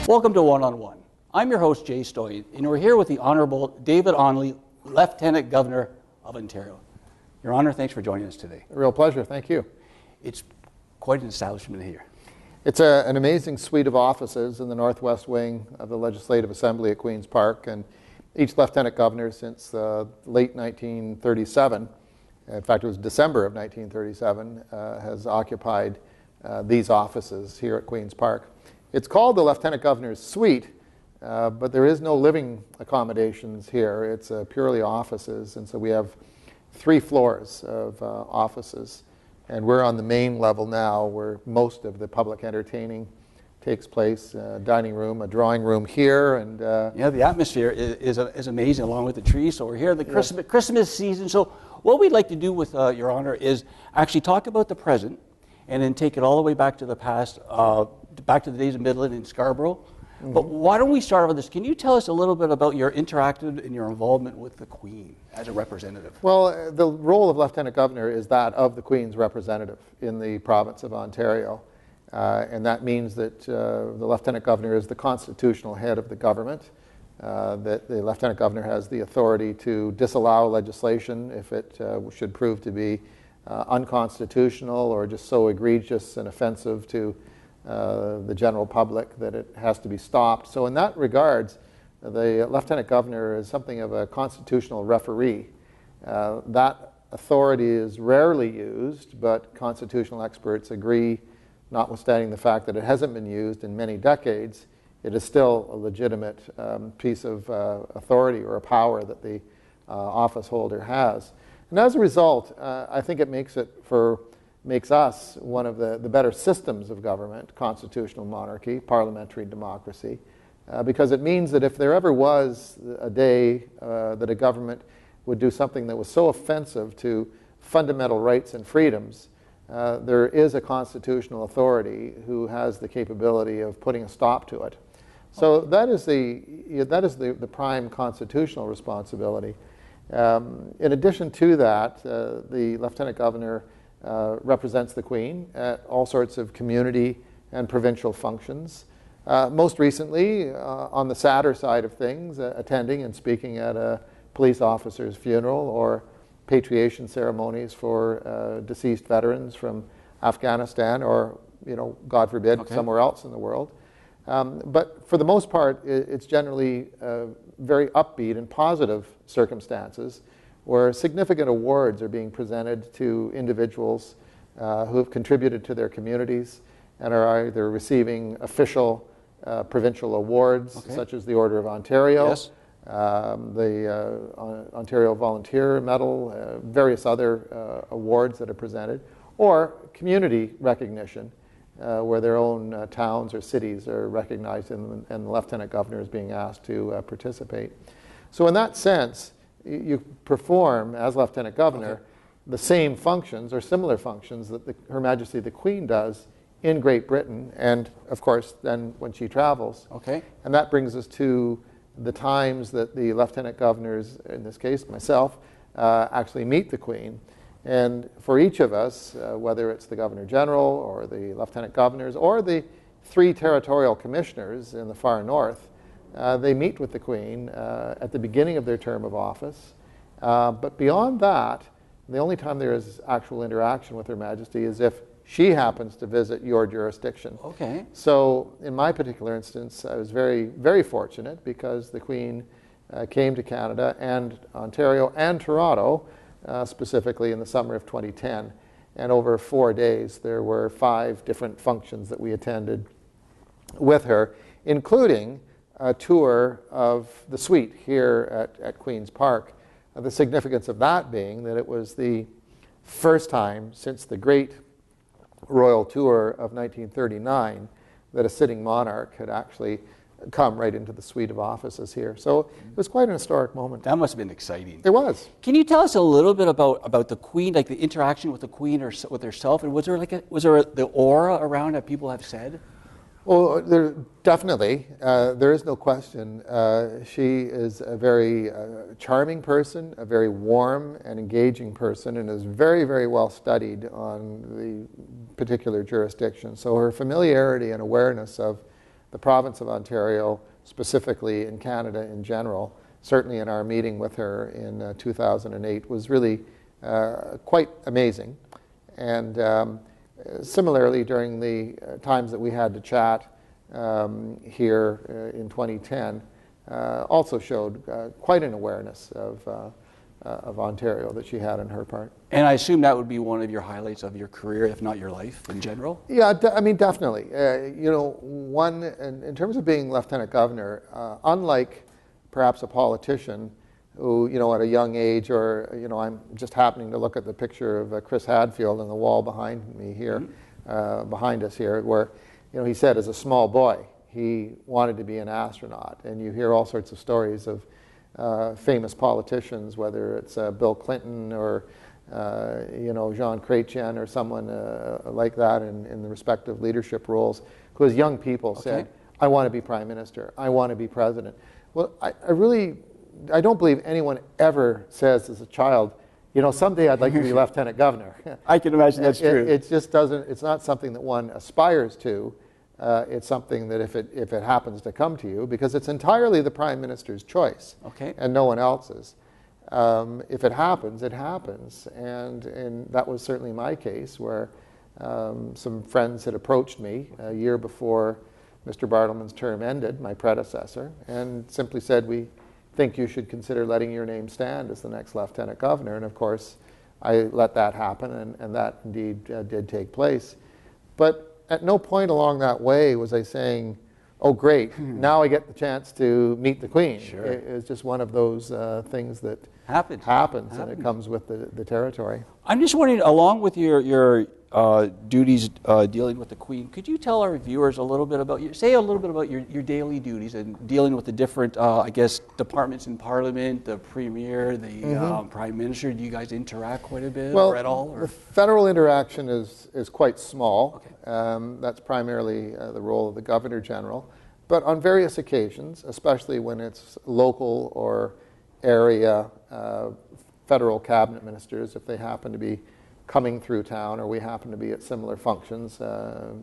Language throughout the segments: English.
Welcome to One on One. I'm your host, Jay Stoyan, and we're here with the Honorable David Onley, Lieutenant Governor of Ontario. Your Honor, thanks for joining us today. A real pleasure, thank you. It's quite an establishment here. It's an amazing suite of offices in the northwest wing of the Legislative Assembly at Queen's Park, and each Lieutenant Governor since late 1937, in fact it was December of 1937, has occupied these offices here at Queen's Park. It's called the Lieutenant Governor's Suite, but there is no living accommodations here. It's purely offices, and so we have 3 floors of offices. And we're on the main level now where most of the public entertaining takes place. Dining room, a drawing room here, and yeah, the atmosphere is amazing along with the trees. So we're here at the Christmas season. So what we'd like to do with Your Honor is actually talk about the present and then take it all the way back to the past, back to the days of Midland and Scarborough. Mm-hmm. But why don't we start with this? Can you tell us a little bit about your interactive and your involvement with the Queen as a representative? Well, the role of Lieutenant Governor is that of the Queen's representative in the province of Ontario. And that means that the Lieutenant Governor is the constitutional head of the government, that the Lieutenant Governor has the authority to disallow legislation if it should prove to be unconstitutional or just so egregious and offensive to the general public that it has to be stopped. So in that regards, the Lieutenant Governor is something of a constitutional referee. That authority is rarely used, but constitutional experts agree, notwithstanding the fact that it hasn't been used in many decades, it is still a legitimate piece of authority or a power that the office holder has. And as a result, I think it makes us one of the better systems of government, constitutional monarchy, parliamentary democracy, because it means that if there ever was a day that a government would do something that was so offensive to fundamental rights and freedoms, there is a constitutional authority who has the capability of putting a stop to it. So that is the prime constitutional responsibility. In addition to that, the Lieutenant Governor represents the Queen at all sorts of community and provincial functions. Most recently, on the sadder side of things, attending and speaking at a police officer's funeral or patriation ceremonies for deceased veterans from Afghanistan or, God forbid, somewhere else in the world. But for the most part, it's generally very upbeat and positive circumstances where significant awards are being presented to individuals who have contributed to their communities and are either receiving official provincial awards, such as the Order of Ontario, the Ontario Volunteer Medal, various other awards that are presented, or community recognition, where their own towns or cities are recognized and the Lieutenant Governor is being asked to participate. So in that sense, you perform, as Lieutenant Governor, the same functions or similar functions that Her Majesty the Queen does in Great Britain and, of course, then when she travels. And that brings us to the times that the Lieutenant Governors, in this case myself, actually meet the Queen. And for each of us, whether it's the Governor General or the Lieutenant Governors or the 3 territorial commissioners in the far north, they meet with the Queen at the beginning of their term of office. But beyond that, the only time there is actual interaction with Her Majesty is if she happens to visit your jurisdiction. So in my particular instance, I was very, very fortunate because the Queen came to Canada and Ontario and Toronto, specifically in the summer of 2010. And over 4 days, there were 5 different functions that we attended with her, including a tour of the suite here at Queen's Park. The significance of that being that it was the first time since the great royal tour of 1939 that a sitting monarch had actually come right into the suite of offices here. So it was quite an historic moment. That must have been exciting. It was. Can you tell us a little bit about the Queen, like the interaction with the Queen or with herself? And was there the aura around that people have said? Well, definitely. There is no question. She is a very charming person, a very warm and engaging person, and is very, very well studied on the particular jurisdiction. So her familiarity and awareness of the province of Ontario, specifically in Canada in general, certainly in our meeting with her in 2008, was really quite amazing. And similarly, during the times that we had to chat here in 2010, also showed quite an awareness of Ontario that she had on her part. And I assume that would be one of your highlights of your career, if not your life in general? Yeah, I mean, definitely. You know, one, in terms of being lieutenant governor, unlike perhaps a politician who, you know, at a young age, or, you know, I'm just happening to look at the picture of Chris Hadfield on the wall behind me here, behind us here, where, you know, he said as a small boy, he wanted to be an astronaut. And you hear all sorts of stories of famous politicians, whether it's Bill Clinton or you know, Jean Chrétien or someone like that in the respective leadership roles, who as young people said, I want to be prime minister, I want to be president. Well, I don't believe anyone ever says as a child, you know, someday I'd like to be lieutenant governor. I can imagine that's true. It just doesn't, it's not something that one aspires to. It's something that if it happens to come to you, because it's entirely the prime minister's choice, and no one else's. If it happens, it happens, and that was certainly my case, where some friends had approached me a year before Mr. Bartleman's term ended, my predecessor, and simply said, we think you should consider letting your name stand as the next lieutenant governor. And of course, I let that happen, and that indeed did take place. But at no point along that way was I saying, oh great, now I get the chance to meet the Queen. Sure. It's just one of those things that happens, and it comes with the territory. I'm just wondering, along with your duties dealing with the Queen, could you tell our viewers a little bit about your daily duties and dealing with the different, I guess, departments in Parliament, the Premier, the Prime Minister? Do you guys interact quite a bit or at all? Or? The federal interaction is quite small. That's primarily the role of the Governor General. But on various occasions, especially when it's local or area federal cabinet ministers, if they happen to be coming through town or we happen to be at similar functions,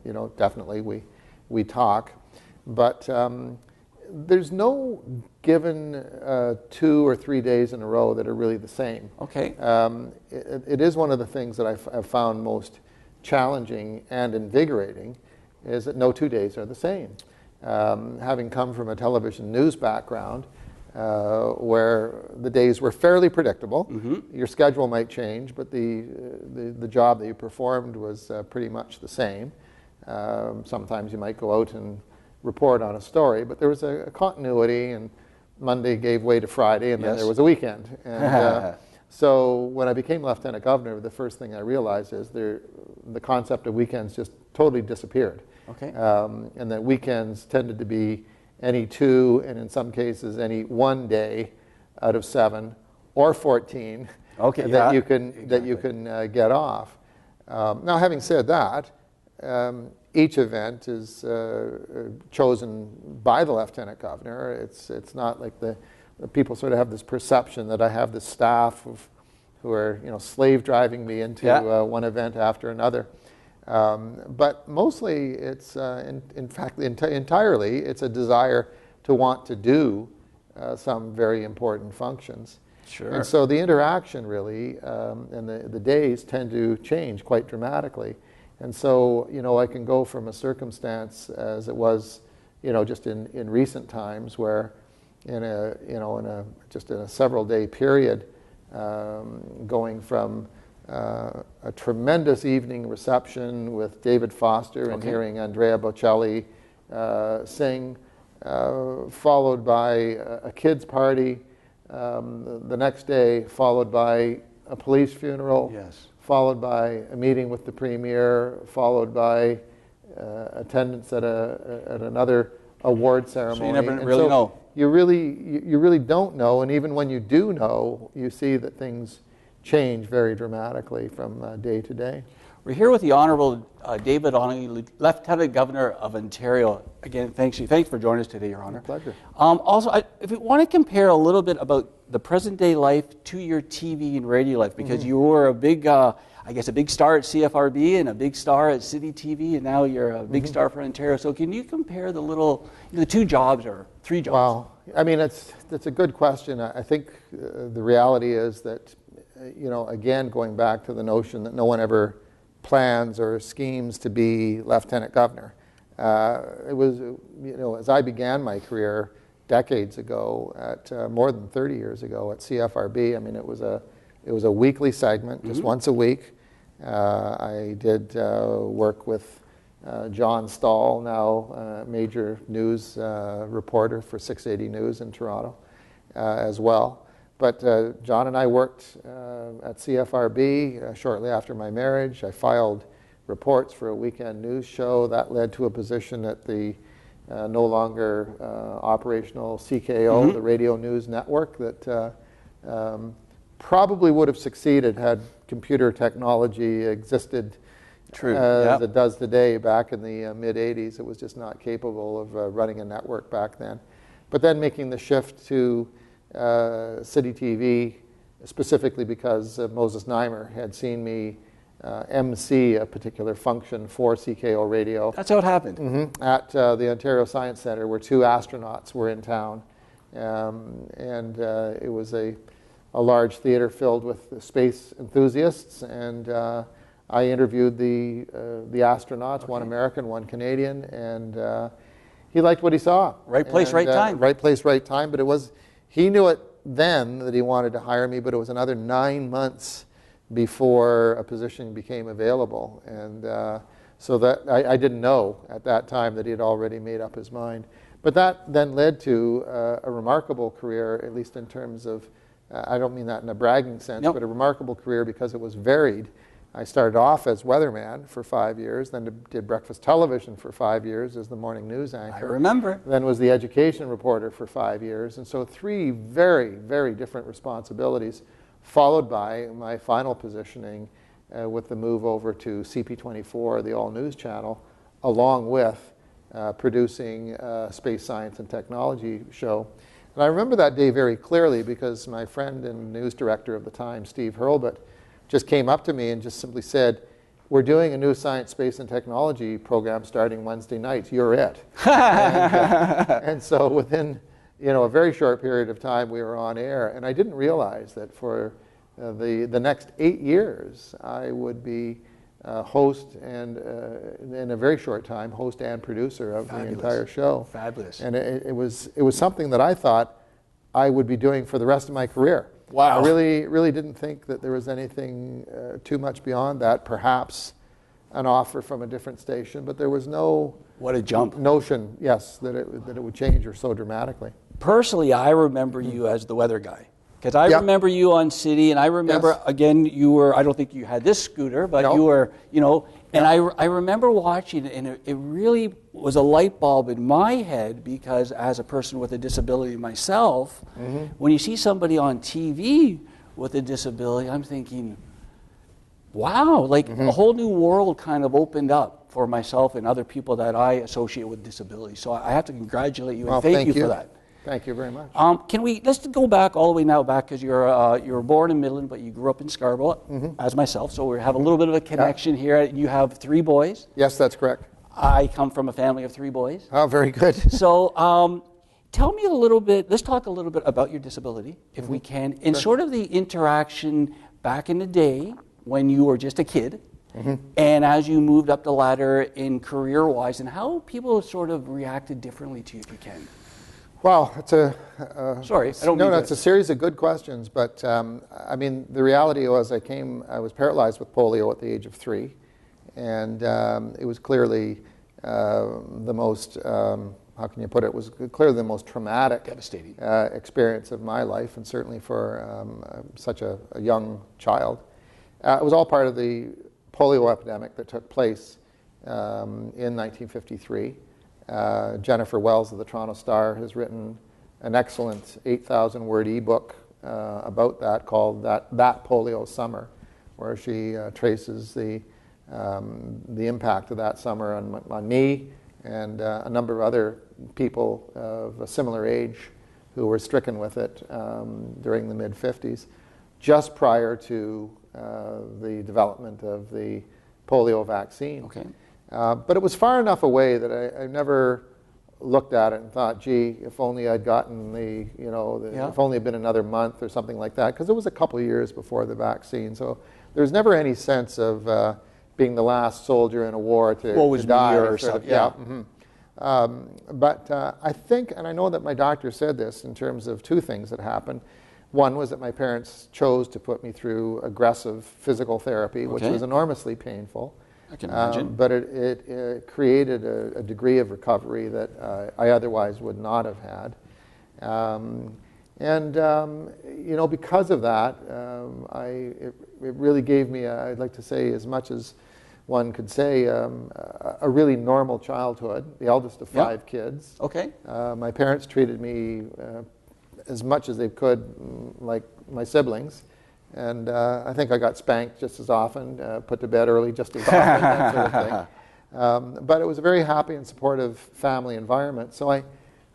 you know, definitely we talk. But there's no given 2 or 3 days in a row that are really the same. It is one of the things that I've found most challenging and invigorating, is that no 2 days are the same. Having come from a television news background, where the days were fairly predictable. Your schedule might change, but the job that you performed was pretty much the same. Sometimes you might go out and report on a story, but there was a continuity, and Monday gave way to Friday, and then there was a weekend. And so when I became lieutenant governor, the first thing I realized is the concept of weekends just totally disappeared. And that weekends tended to be any 2, and in some cases any 1 day out of 7 or 14 that you can get off. Now, having said that, each event is chosen by the lieutenant governor. It's not like the people sort of have this perception that I have this staff who are, you know, slave driving me into one event after another. But mostly it's, in fact, entirely, it's a desire to want to do some very important functions. And so the interaction really, and the days tend to change quite dramatically. And so, you know, I can go from a circumstance as it was, you know, just in recent times, where in a several day period, going from a tremendous evening reception with David Foster and hearing Andrea Bocelli sing, followed by a kids' party, the next day followed by a police funeral, followed by a meeting with the Premier, followed by attendance at another award ceremony. So you never really know. You really don't know, and even when you do know, you see that things change very dramatically from day to day. We're here with the Honourable David Onley, Lieutenant Governor of Ontario. Again, thanks for joining us today, Your Honor. My pleasure. Also, if you want to compare a little bit about the present day life to your TV and radio life, because you were a big, I guess, a big star at CFRB and a big star at City TV, and now you're a big star for Ontario. So can you compare the two jobs or three jobs? Well, I mean, that's a good question. I think the reality is that, again, going back to the notion that no one ever plans or schemes to be lieutenant governor. It was, as I began my career decades ago, at more than 30 years ago at CFRB. I mean, it was a weekly segment, just once a week. I did work with John Stahl, now major news reporter for 680 News in Toronto, as well. But John and I worked at CFRB shortly after my marriage. I filed reports for a weekend news show. That led to a position at the no longer operational CKO, the Radio News Network, that probably would have succeeded had computer technology existed as it does today. Back in the mid-'80s, it was just not capable of running a network back then. But then making the shift to City TV, specifically because Moses Neimer had seen me MC a particular function for CKO Radio. That's how it happened. At the Ontario Science Centre, where two astronauts were in town. And it was a large theater filled with space enthusiasts, and I interviewed the astronauts, one American, one Canadian, and he liked what he saw. Right place, right time. Right place, right time, but he knew it then that he wanted to hire me, but it was another 9 months before a position became available. And so that I didn't know at that time that he had already made up his mind. But that then led to a remarkable career, at least in terms of, I don't mean that in a bragging sense, but a remarkable career because it was varied. I started off as weatherman for 5 years, then did breakfast television for 5 years as the morning news anchor. I remember. Then was the education reporter for 5 years. And so 3 very, very different responsibilities, followed by my final positioning with the move over to CP24, the All News channel, along with producing a space science and technology show. And I remember that day very clearly because my friend and news director of the time, Steve Hurlbut, just came up to me and just simply said, "We're doing a new science, space, and technology program starting Wednesday nights. You're it." And so within a very short period of time, we were on air. And I didn't realize that for the next 8 years, I would be host and, in a very short time, host and producer of the entire show. Fabulous. And it was something that I thought I would be doing for the rest of my career. Wow. I really didn't think that there was anything too much beyond that, perhaps an offer from a different station, but there was no what a jump. Notion, yes, that it would change or so dramatically. Personally, I remember you as the weather guy. Because I remember you on City, and I remember, again, you were, I don't think you had this scooter, but you were, and I remember watching it, and it really was a light bulb in my head, because as a person with a disability myself, when you see somebody on TV with a disability, I'm thinking, wow, like a whole new world kind of opened up for myself and other people that I associate with disabilities. So I have to congratulate you and thank you for that. Thank you very much. Let's go back all the way now back, because you were born in Midland, but you grew up in Scarborough, as myself. So we have a little bit of a connection here. You have 3 boys. Yes, that's correct. I come from a family of 3 boys. Oh, very good. So tell me a little bit, let's talk a little bit about your disability, if we can, and sort of the interaction back in the day when you were just a kid, and as you moved up the ladder in career-wise, and how people sort of reacted differently to you, if you can. Well, it's sorry, I don't mean it's a series of good questions, but I mean, the reality was I was paralyzed with polio at the age of 3, and it was clearly the most, how can you put it, it was clearly the most traumatic, devastating experience of my life, and certainly for such a young child. It was all part of the polio epidemic that took place in 1953. Jennifer Wells of the Toronto Star has written an excellent 8,000-word ebook about that, called that Polio Summer, where she traces the the impact of that summer on me and a number of other people of a similar age who were stricken with it during the mid-50s, just prior to the development of the polio vaccine. Okay. But it was far enough away that I never looked at it and thought, gee, if only I'd gotten if only it'd been another month or something like that, because it was a couple of years before the vaccine. So there's never any sense of being the last soldier in a war to die. Or something. Yeah. But I think, and I know that my doctor said this in terms of two things that happened. One was that my parents chose to put me through aggressive physical therapy, which was enormously painful. I can imagine. But it created a degree of recovery that I otherwise would not have had. Because of that, it really gave me, I'd like to say, as much as one could say, a really normal childhood, the eldest of 5 kids. Okay. My parents treated me as much as they could like my siblings. And I think I got spanked just as often, put to bed early just as often, that sort of thing. But it was a very happy and supportive family environment. So I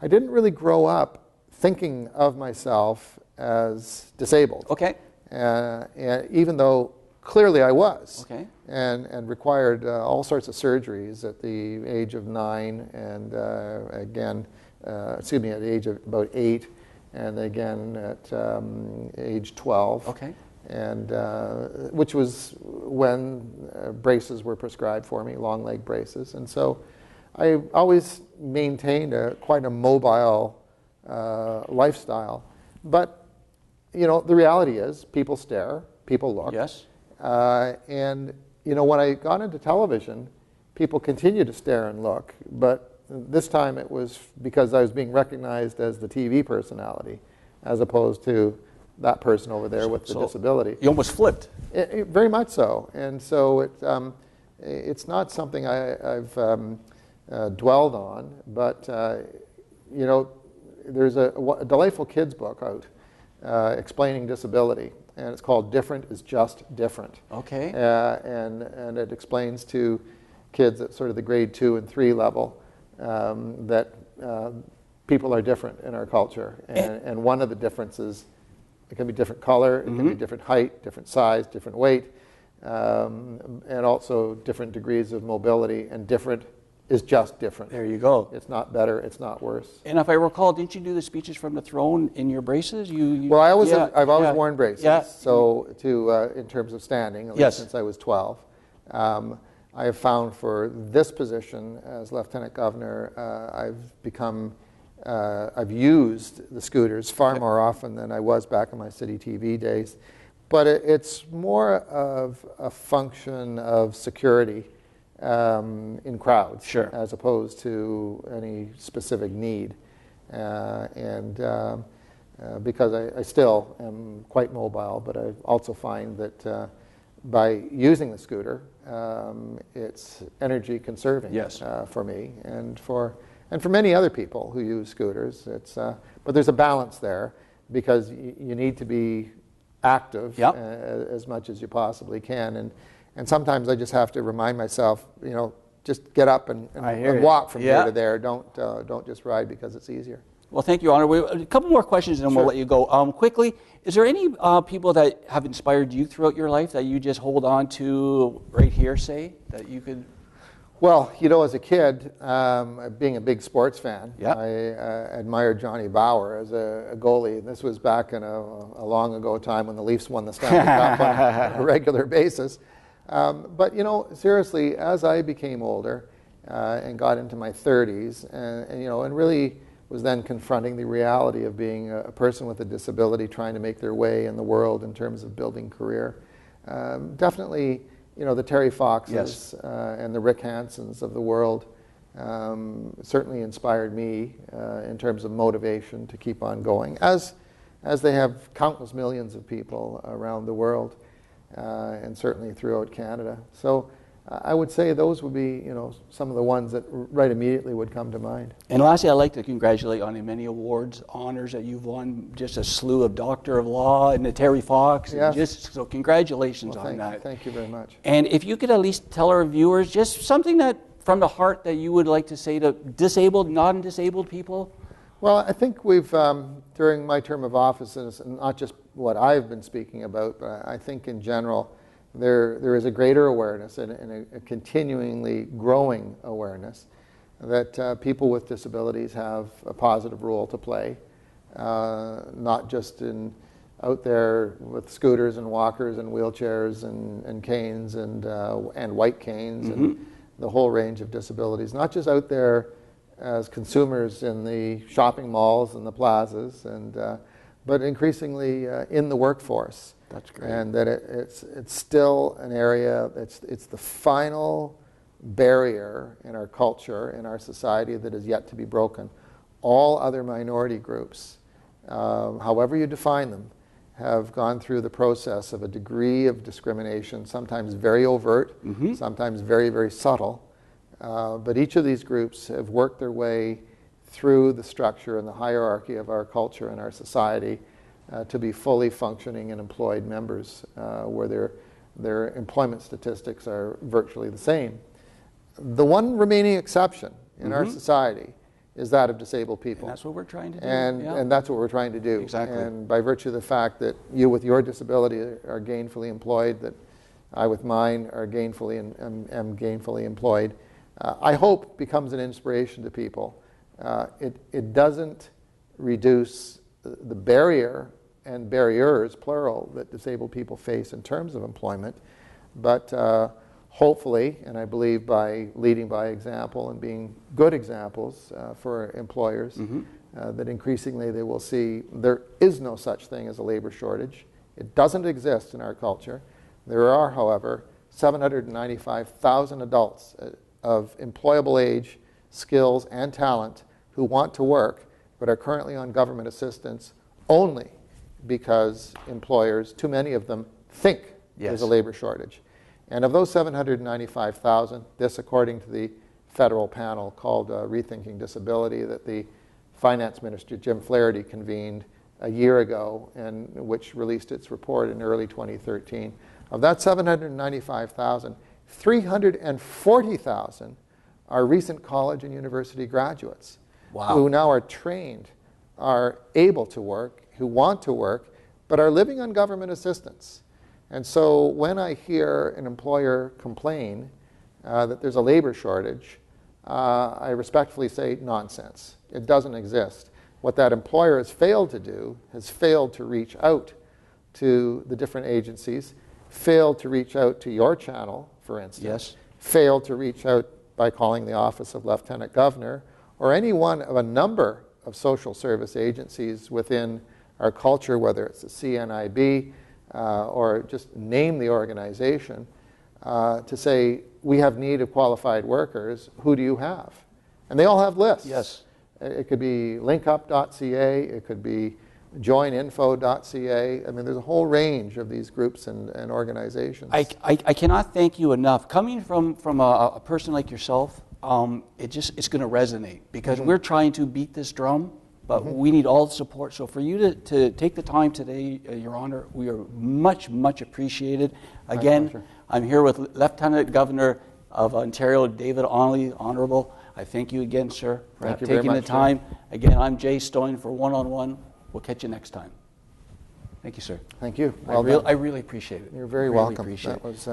didn't really grow up thinking of myself as disabled. Okay. And even though clearly I was. Okay. And required all sorts of surgeries at the age of 9 and at the age of about 8 and again at age 12. Okay. And which was when braces were prescribed for me, long leg braces. And so I always maintained quite a mobile lifestyle. But, the reality is people stare, people look. Yes. And when I got into television, people continued to stare and look. But this time it was because I was being recognized as the TV personality as opposed to that person over there with the disability. You almost flipped. Very much so. And so it's not something I've dwelled on, but there's a delightful kids book out explaining disability, and it's called Different is Just Different. Okay. And it explains to kids at sort of the grade 2 and 3 level that people are different in our culture. And one of the differences, it can be different color, it can be different height, different size, different weight, and also different degrees of mobility, and different is just different. There you go. It's not better, it's not worse. And if I recall, didn't you do the speeches from the throne in your braces? Well, I've always worn braces, so in terms of standing, at least since I was 12. I have found for this position as Lieutenant Governor, I've used the scooters far more often than I was back in my city TV days. But it's more of a function of security in crowds, as opposed to any specific need. Because I still am quite mobile, but I also find that by using the scooter, it's energy conserving for me and for many other people who use scooters. But there's a balance there because you need to be active as much as you possibly can. And sometimes I just have to remind myself, just get up and walk from here to there. Don't just ride because it's easier. Well, thank you, Honor. A couple more questions and then we'll let you go. Quickly, is there any people that have inspired you throughout your life that you just hold on to right here, say, that you could... Well, as a kid, being a big sports fan, I admired Johnny Bower as a goalie. This was back in a long ago time when the Leafs won the Stanley Cup on a regular basis. But, seriously, as I became older and got into my 30s and really was then confronting the reality of being a person with a disability trying to make their way in the world in terms of building career, definitely... the Terry Foxes and the Rick Hansons of the world certainly inspired me in terms of motivation to keep on going, as they have countless millions of people around the world and certainly throughout Canada. So I would say those would be, some of the ones that right immediately would come to mind. And lastly, I'd like to congratulate on the many awards, honors that you've won, just a slew of Doctor of Law and the Terry Fox. Yes. So congratulations on that. Thank you very much. And if you could at least tell our viewers just something that from the heart that you would like to say to disabled, non-disabled people. Well, I think we've, during my term of office, and not just what I've been speaking about, but I think in general, there is a greater awareness and a continually growing awareness that people with disabilities have a positive role to play, not just out there with scooters and walkers and wheelchairs and canes and white canes and the whole range of disabilities, not just out there as consumers in the shopping malls and the plazas, but increasingly in the workforce. That's great. And that it's still an area, it's the final barrier in our culture, in our society, that is yet to be broken. All other minority groups, however you define them, have gone through the process of a degree of discrimination, sometimes very overt, sometimes very, very subtle. But each of these groups have worked their way through the structure and the hierarchy of our culture and our society to be fully functioning and employed members, where their employment statistics are virtually the same. The one remaining exception in our society is that of disabled people. And that's what we're trying to do. And that's what we're trying to do. Exactly. And by virtue of the fact that you with your disability are gainfully employed, that I with mine are gainfully am gainfully employed, I hope becomes an inspiration to people. It doesn't reduce the barrier and barriers, plural, that disabled people face in terms of employment, but hopefully, and I believe by leading by example and being good examples for employers, that increasingly they will see there is no such thing as a labor shortage. It doesn't exist in our culture. There are, however, 795,000 adults of employable age, skills, and talent who want to work but are currently on government assistance only because employers, too many of them, think there's a labor shortage. And of those 795,000, this according to the federal panel called Rethinking Disability that the Finance Minister Jim Flaherty convened a year ago and which released its report in early 2013. Of that 795,000, 340,000 are recent college and university graduates who now are trained, are able to work, who want to work, but are living on government assistance. And so when I hear an employer complain that there's a labor shortage, I respectfully say nonsense. It doesn't exist. What that employer has failed to do has failed to reach out to the different agencies, failed to reach out to your channel, for instance, failed to reach out by calling the Office of Lieutenant Governor, or any one of a number of social service agencies within our culture, whether it's the CNIB or just name the organization, to say, we have need of qualified workers, who do you have? And they all have lists. Yes. It could be linkup.ca, it could be joininfo.ca. I mean, there's a whole range of these groups and organizations. I cannot thank you enough. Coming from a person like yourself, it's going to resonate because we're trying to beat this drum, but we need all the support. So for you to take the time today, Your Honor, we are much, much appreciated. Again, I'm here with Lieutenant Governor of Ontario, David Onley, Honorable. I thank you again, sir, for taking the time. Again, I'm Jay Stoyan for One on One. We'll catch you next time. Thank you, sir. Thank you. I really appreciate it. You're very welcome. That was,